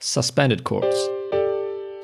Suspended chords.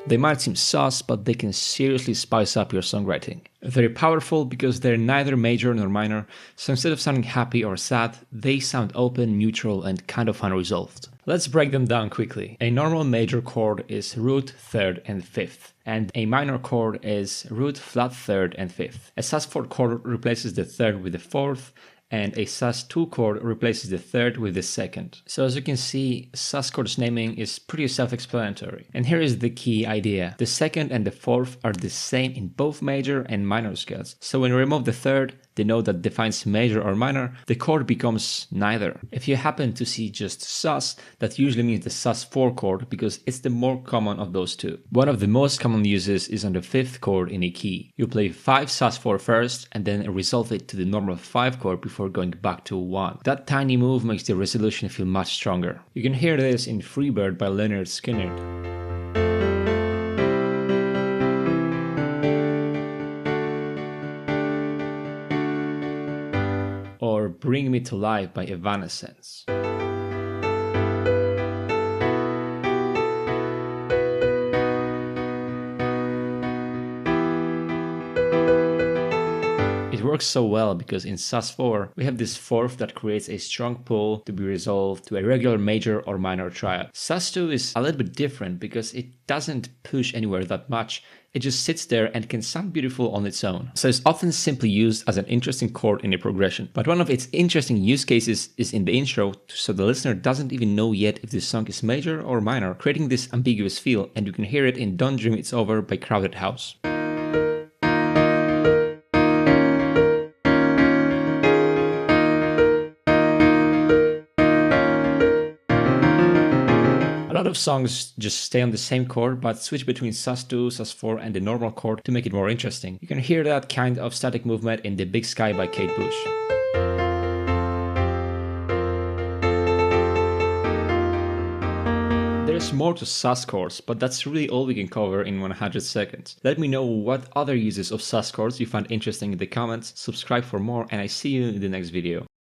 They might seem sus, but they can seriously spice up your songwriting. They're powerful because they're neither major nor minor, so instead of sounding happy or sad, they sound open, neutral, and kind of unresolved. Let's break them down quickly. A normal major chord is root, third, and fifth, and a minor chord is root, flat, third, and fifth. A sus4 chord replaces the third with the fourth, and a sus2 chord replaces the third with the second. So as you can see, sus chords naming is pretty self-explanatory. And here is the key idea. The second and the fourth are the same in both major and minor scales. So when you remove the third, the note that defines major or minor, the chord becomes neither. If you happen to see just sus, that usually means the sus4 chord because it's the more common of those two. One of the most common uses is on the fifth chord in a key. You play 5 sus4 first and then resolve it to the normal 5 chord before going back to 1. That tiny move makes the resolution feel much stronger. You can hear this in Freebird by Leonard Skinner. Or Bring Me to Life by Evanescence. It works so well because in sus4 we have this fourth that creates a strong pull to be resolved to a regular major or minor triad. Sus2 is a little bit different because it doesn't push anywhere that much. It just sits there and can sound beautiful on its own. So it's often simply used as an interesting chord in a progression. But one of its interesting use cases is in the intro, so the listener doesn't even know yet if this song is major or minor, creating this ambiguous feel, and you can hear it in Don't Dream It's Over by Crowded House. A lot of songs just stay on the same chord but switch between sus2, sus4 and the normal chord to make it more interesting. You can hear that kind of static movement in The Big Sky by Kate Bush. There's more to sus chords, but that's really all we can cover in 100 seconds. Let me know what other uses of sus chords you find interesting in the comments, subscribe for more, and I see you in the next video.